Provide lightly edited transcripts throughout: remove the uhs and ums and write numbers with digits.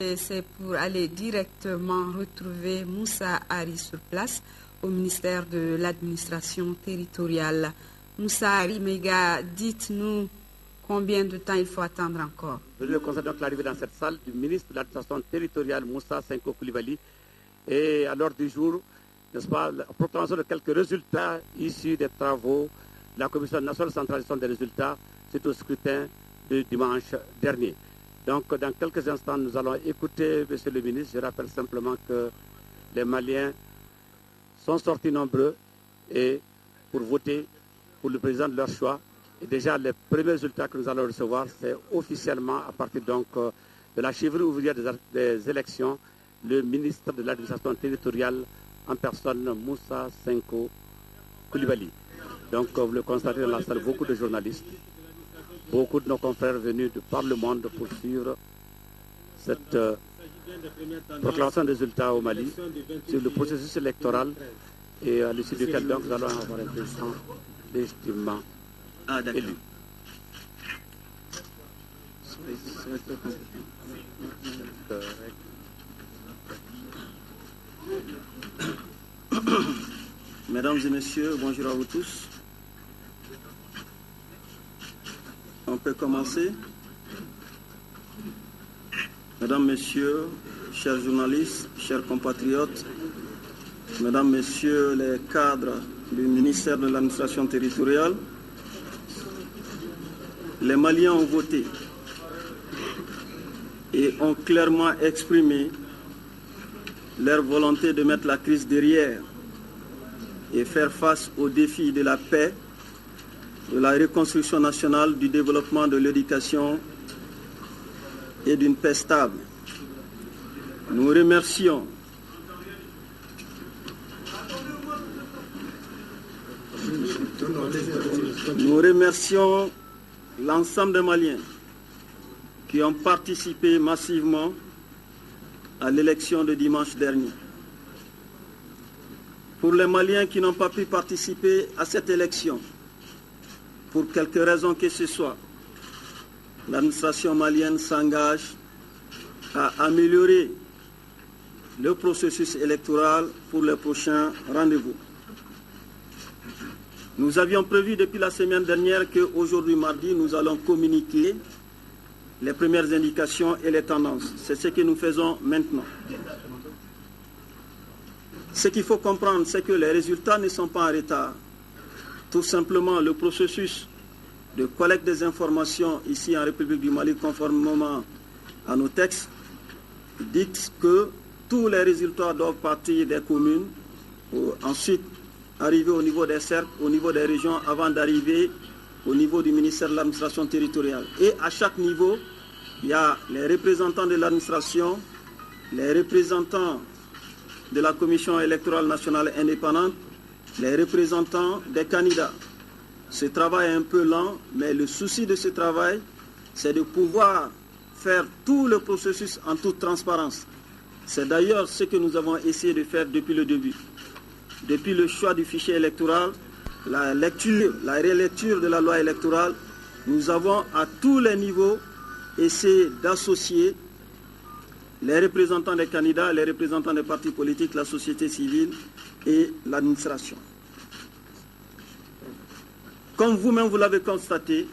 C'est pour aller directement retrouver Moussa Ari sur place au ministère de l'administration territoriale. Moussa Ari Mega, dites-nous combien de temps il faut attendre encore. Je le constate donc l'arrivée dans cette salle du ministre de l'administration territoriale Moussa Senko Koulibaly et à l'heure du jour, n'est-ce pas, la proclamation de quelques résultats issus des travaux de la Commission nationale de centralisation des résultats suite au scrutin de dimanche dernier. Donc, dans quelques instants, nous allons écouter M. le ministre. Je rappelle simplement que les Maliens sont sortis nombreux et pour voter pour le président de leur choix. Et déjà, les premiers résultats que nous allons recevoir, c'est officiellement, à partir donc de la cheville ouvrière des élections, le ministre de l'administration territoriale en personne, Moussa Senko Koulibaly. Donc, vous le constatez dans la salle, beaucoup de journalistes. Beaucoup de nos confrères venus de par le monde pour suivre cette proclamation des résultats au Mali sur le processus électoral et à l'issue duquel donc nous allons avoir un président légitimement élu. Mesdames et messieurs, bonjour à vous tous. On peut commencer. Mesdames, Messieurs, chers journalistes, chers compatriotes, Mesdames, Messieurs les cadres du ministère de l'administration territoriale, les Maliens ont voté et ont clairement exprimé leur volonté de mettre la crise derrière et faire face aux défis de la paix, de la reconstruction nationale, du développement de l'éducation et d'une paix stable. Nous remercions l'ensemble des Maliens qui ont participé massivement à l'élection de dimanche dernier. Pour les Maliens qui n'ont pas pu participer à cette élection, pour quelque raison que ce soit, l'administration malienne s'engage à améliorer le processus électoral pour les prochains rendez-vous. Nous avions prévu depuis la semaine dernière qu'aujourd'hui, mardi, nous allons communiquer les premières indications et les tendances. C'est ce que nous faisons maintenant. Ce qu'il faut comprendre, c'est que les résultats ne sont pas en retard. Tout simplement, le processus de collecte des informations ici en République du Mali, conformément à nos textes, dit que tous les résultats doivent partir des communes, ensuite arriver au niveau des cercles, au niveau des régions, avant d'arriver au niveau du ministère de l'administration territoriale. Et à chaque niveau, il y a les représentants de l'administration, les représentants de la Commission électorale nationale indépendante, les représentants des candidats. Ce travail est un peu lent, mais le souci de ce travail, c'est de pouvoir faire tout le processus en toute transparence. C'est d'ailleurs ce que nous avons essayé de faire depuis le début. Depuis le choix du fichier électoral, la relecture de la loi électorale, nous avons à tous les niveaux essayé d'associer les représentants des candidats, les représentants des partis politiques, la société civile et l'administration. Comme vous-même vous l'avez constaté,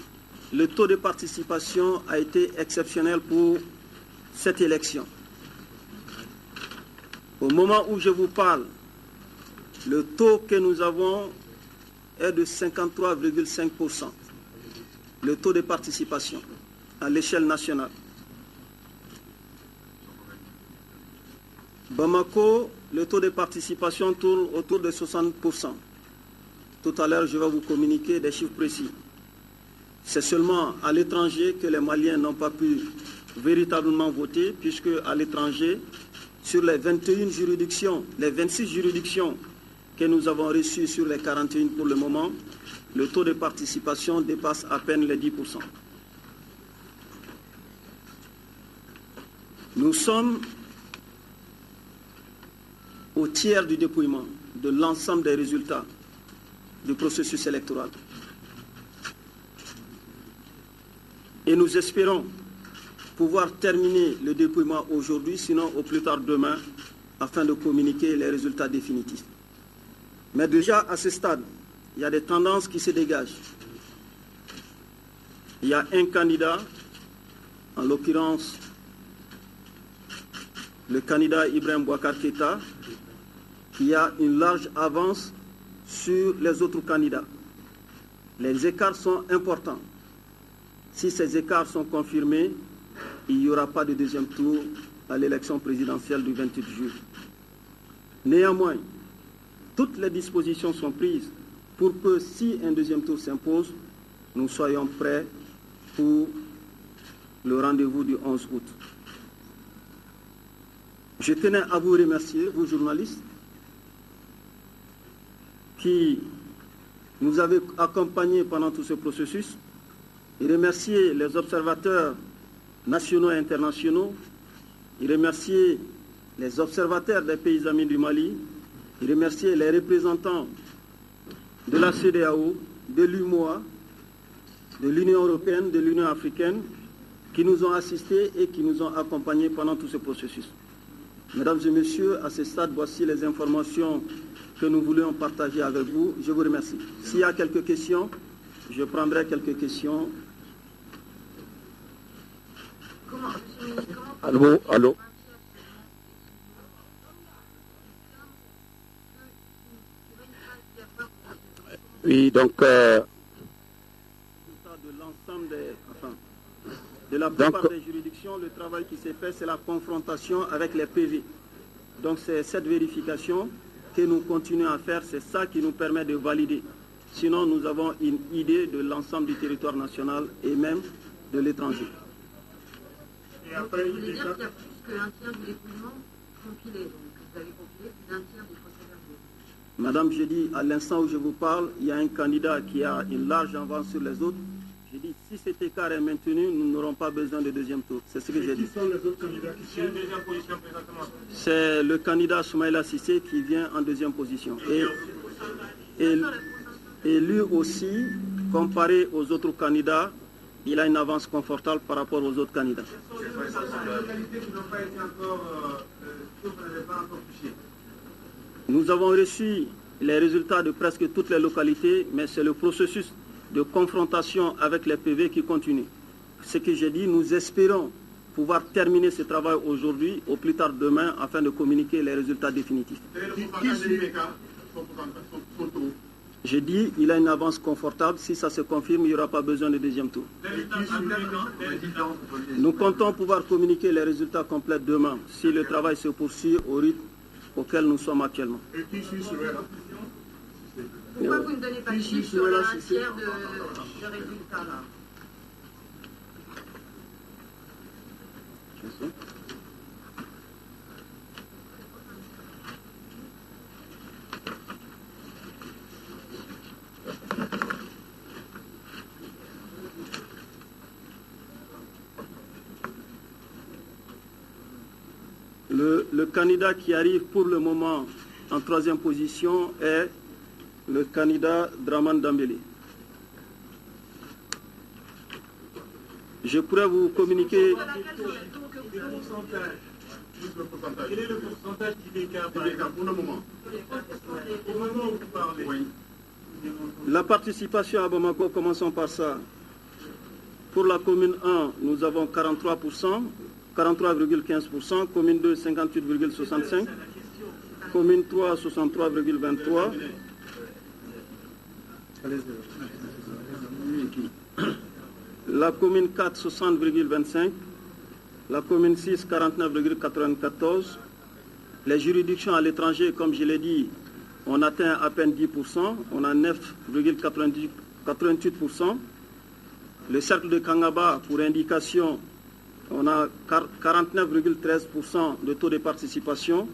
le taux de participation a été exceptionnel pour cette élection. Au moment où je vous parle, le taux que nous avons est de 53,5%. Le taux de participation à l'échelle nationale. Bamako, le taux de participation tourne autour de 60%. Tout à l'heure, je vais vous communiquer des chiffres précis. C'est seulement à l'étranger que les Maliens n'ont pas pu véritablement voter, puisque à l'étranger, sur les 21 juridictions, les 26 juridictions que nous avons reçues sur les 41 pour le moment, le taux de participation dépasse à peine les 10%. Nous sommes au tiers du dépouillement de l'ensemble des résultats du processus électoral. Et nous espérons pouvoir terminer le dépouillement aujourd'hui, sinon au plus tard demain, afin de communiquer les résultats définitifs. Mais déjà à ce stade, il y a des tendances qui se dégagent. Il y a un candidat, en l'occurrence le candidat Ibrahim Boubacar Keïta, qui a une large avance sur les autres candidats. Les écarts sont importants. Si ces écarts sont confirmés, il n'y aura pas de deuxième tour à l'élection présidentielle du 28 juillet. Néanmoins, toutes les dispositions sont prises pour que si un deuxième tour s'impose, nous soyons prêts pour le rendez-vous du 11 août. Je tenais à vous remercier, vous journalistes, qui nous avez accompagnés pendant tout ce processus, et remercier les observateurs nationaux et internationaux, et remercier les observateurs des pays amis du Mali, et remercier les représentants de la CEDEAO, de l'UMOA, de l'Union européenne, de l'Union africaine, qui nous ont assistés et qui nous ont accompagnés pendant tout ce processus. Mesdames et messieurs, à ce stade, voici les informations que nous voulions partager avec vous. Je vous remercie. S'il y a quelques questions, je prendrai quelques questions. Allô, allô. Oui, donc... de la plupart des juridictions, le travail qui s'est fait, c'est la confrontation avec les PV. Donc c'est cette vérification que nous continuons à faire, c'est ça qui nous permet de valider. Sinon, nous avons une idée de l'ensemble du territoire national et même de l'étranger. Et après, vous voulez dire qu'il y a plus qu'un tiers du dépouillement compilé, donc vous avez compilé plus d'un tiers des procès-verbaux. Madame, je dis, à l'instant où je vous parle, il y a un candidat qui a une large avance sur les autres. J'ai dit, si cet écart est maintenu, nous n'aurons pas besoin de deuxième tour. C'est ce que j'ai dit. Qui sont les autres candidats qui sont en deuxième position présentement? C'est le candidat Soumaïla Cissé qui vient en deuxième position. Et lui aussi, comparé aux autres candidats, il a une avance confortable par rapport aux autres candidats. Nous avons reçu les résultats de presque toutes les localités, mais c'est le processus de confrontation avec les PV qui continue. Ce que j'ai dit, nous espérons pouvoir terminer ce travail aujourd'hui, au plus tard demain, afin de communiquer les résultats définitifs. J'ai dit, il a une avance confortable. Si ça se confirme, il n'y aura pas besoin de deuxième tour. Nous comptons pouvoir communiquer les résultats complets demain, si le travail se poursuit au rythme auquel nous sommes actuellement. Pourquoi vous ne donnez pas de chiffres sur un tiers de résultats là? Le candidat qui arrive pour le moment en troisième position est le candidat Draman Dambélé. Je pourrais vous communiquer... Quel est le pourcentage d'IBK pour le moment? Au moment où vous parlez. La participation à Bamako, commençons par ça. Pour la commune 1, nous avons 43%, 43,15%, commune 2, 58,65%, commune 3, 63,23%, la commune 4, 60,25%, la commune 6, 49,94%, les juridictions à l'étranger, comme je l'ai dit, on atteint à peine 10%, on a 9,88%, le cercle de Kangaba, pour indication, on a 49,13% de taux de participation,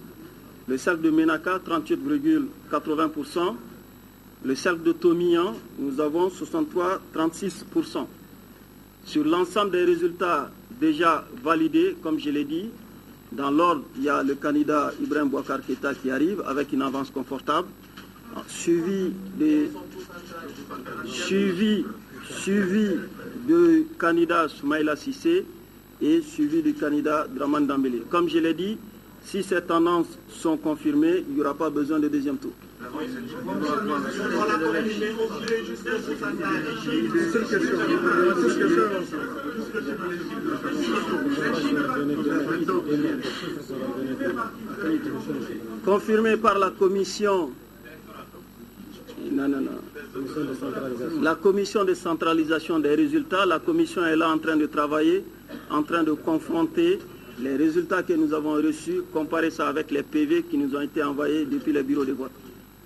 le cercle de Menaka, 38,80%, le cercle de Tomian, nous avons 63,36%. Sur l'ensemble des résultats déjà validés, comme je l'ai dit, dans l'ordre, il y a le candidat Ibrahim Boubacar Keïta qui arrive avec une avance confortable, suivi du candidat Soumaïla Cissé et suivi du candidat Dramane Dambélé. Comme je l'ai dit, si ces tendances sont confirmées, il n'y aura pas besoin de deuxième tour. Confirmé par la commission. La commission de centralisation des résultats, la commission est là en train de travailler, en train de confronter les résultats que nous avons reçus, comparer ça avec les PV qui nous ont été envoyés depuis le bureau de vote.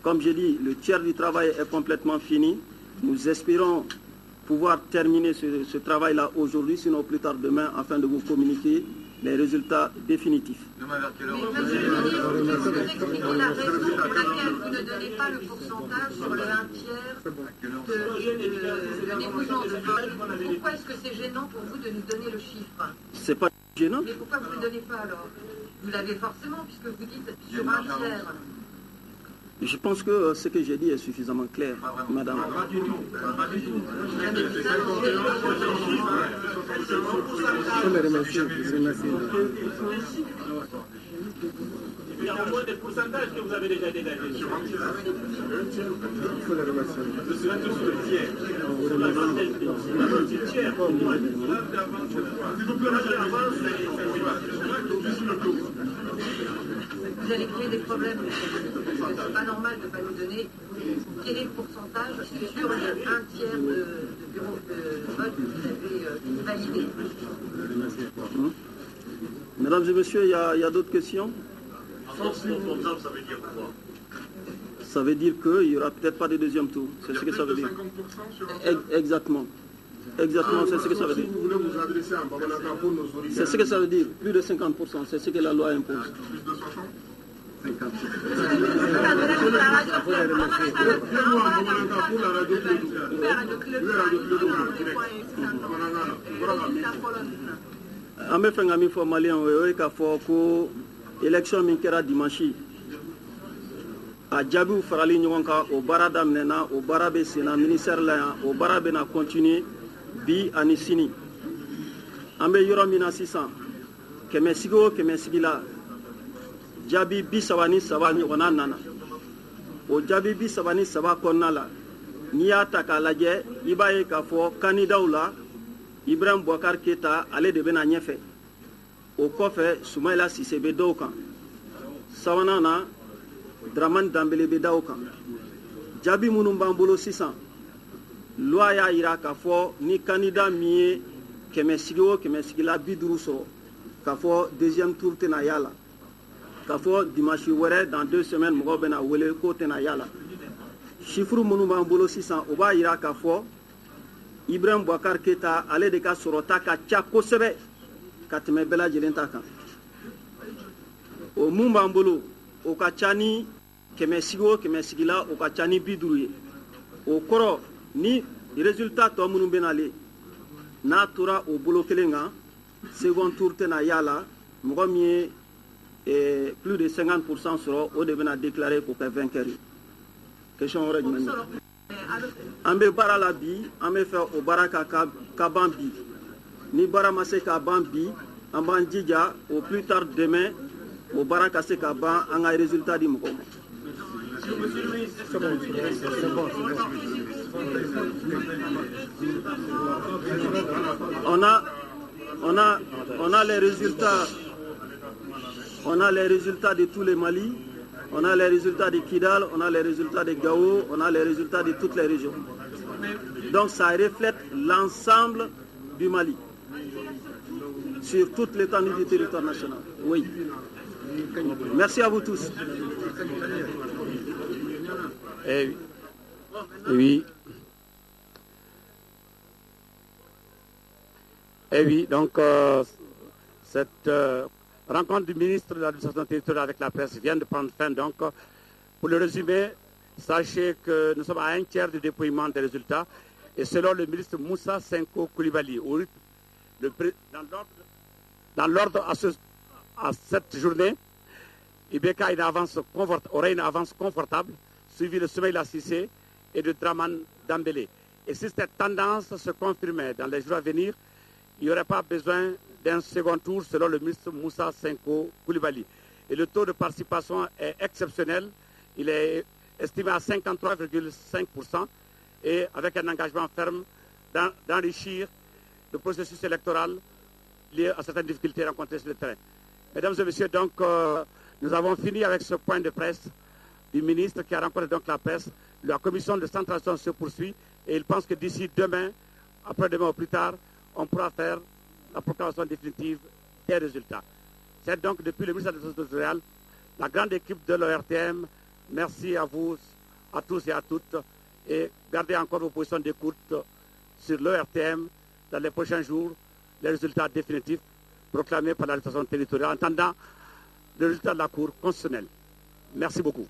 Comme je dis, le tiers du travail est complètement fini. Nous espérons pouvoir terminer ce travail-là aujourd'hui, sinon plus tard demain, afin de vous communiquer les résultats définitifs. Mais monsieur le ministre, vous expliquez la raison pour laquelle vous ne donnez pas le pourcentage sur le 1/3 de dépouillement de vote. Pourquoi est-ce que c'est gênant pour vous de nous donner le chiffre? C'est pas gênant. Mais pourquoi vous ne le donnez pas alors? Vous l'avez forcément, puisque vous dites sur 1/3. Je pense que ce que j'ai dit est suffisamment clair, madame. Il y a au moins des pourcentages que vous avez déjà dégagés. Il faut les remercier. Ce sera tout sur le tiers. Sur la tiers. S'il vous plaît, vous allez créer des problèmes. C'est pas normal de ne pas nous donner quel est le pourcentage sur le 1/3 de bureau de vote que vous avez validé. Mesdames et messieurs, il y a d'autres questions? ça veut dire quoi? Ça veut dire qu'il n'y aura peut-être pas de deuxième tour. C'est ce que ça veut dire. Exactement. Exactement, c'est ce que ça veut dire. Vous voulez vous adresser à Babalaka pour nos auditeurs? C'est ce que ça veut dire. Plus de 50%. C'est ce que la loi impose. Plus de 60? 50. An bɛ fɛ ka min fɔ maliyɛnw ye o ye k'a fɔ ko élection min kɛra dimanche a jaabiw farali ɲɔgɔn kan o baara daminɛna o baara bɛ sen na ministère la yan o baara bɛna continuer bi ani sini an bɛ yɔrɔ min na sisan kɛmɛsigi o kɛmɛsigi la jaabi 33 ɲɔgɔnna nana o jaabi 33 kɔnɔna la n'i y'a ta k'a lajɛ i b'a ye k'a fɔ candidatw la Ibrahim Boubacar Keita ale de bɛna ɲɛfɛ o kɔfɛ Soumaïla Cissé bɛ dɔw kan sabanan na Dramane Dambélé bɛ daw kan jaabi minnu b'an bolo sisan loi y'a jira k'a fɔ ni candidat min ye kɛmɛsigi o kɛmɛsigi la 50 sɔrɔ k'a fɔ deuxième tour tɛna y'a la k'a fɔ dimanche wɛrɛ dans 2 semaines mɔgɔw bɛna wele k'o tɛna y'a la chiffre minnu b'an bolo sisan o b'a jira k'a fɔ Ibrahim Boubacar Keita ale de ka sɔrɔta ka ca kosɛbɛ ka tɛmɛ bɛɛ lajɛlen ta kan o mun b'an bolo o ka ca ni kɛmɛsigi o kɛmɛsigi la o ka ca ni 50 ye o kɔrɔ ni résultat tɔ minnu bɛ nalen n'a tora o bolo kelen kan second tour tɛna y'a la mɔgɔ min ye plus de 50% sɔrɔ o de bɛna déclarer k'o kɛ vainqueur ye question wɛrɛ jumɛn ye an bɛ baara la bi an bɛ fɛ o baara ka ban bi ni baara ma se ka ban bi an b'an jija au plus tard demain o baara ka se ka ban an ka résultat di mɔgɔw ma. On a les résultats. On a les résultats de tous les Mali. On a les résultats de Kidal, on a les résultats de Gao, on a les résultats de toutes les régions. Donc ça reflète l'ensemble du Mali, sur toute l'étendue du territoire national. Oui. Merci à vous tous. Oui. Donc cette rencontre du ministre de l'administration territoriale avec la presse vient de prendre fin. Donc, pour le résumer, sachez que nous sommes à 1/3 du dépouillement des résultats. Et selon le ministre Moussa Senko Koulibaly, dans l'ordre à cette journée, Ibeka aurait une avance confortable, suivi de Soumaïla Cissé et de Dramane Dambélé. Et si cette tendance se confirmait dans les jours à venir, il n'y aurait pas besoin d'un second tour selon le ministre Moussa Senko Koulibaly. Et le taux de participation est exceptionnel. Il est estimé à 53,5% et avec un engagement ferme d'enrichir le processus électoral lié à certaines difficultés rencontrées sur le terrain. Mesdames et messieurs, donc nous avons fini avec ce point de presse du ministre qui a rencontré donc la presse. La commission de centralisation se poursuit et il pense que d'ici demain, après-demain ou plus tard, on pourra faire la proclamation définitive des résultats. C'est donc depuis le ministère de l'Administration territoriale, la grande équipe de l'ORTM. Merci à vous, à tous et à toutes, et gardez encore vos positions d'écoute sur l'ORTM dans les prochains jours, les résultats définitifs proclamés par l'administration territoriale en attendant le résultat de la Cour constitutionnelle. Merci beaucoup.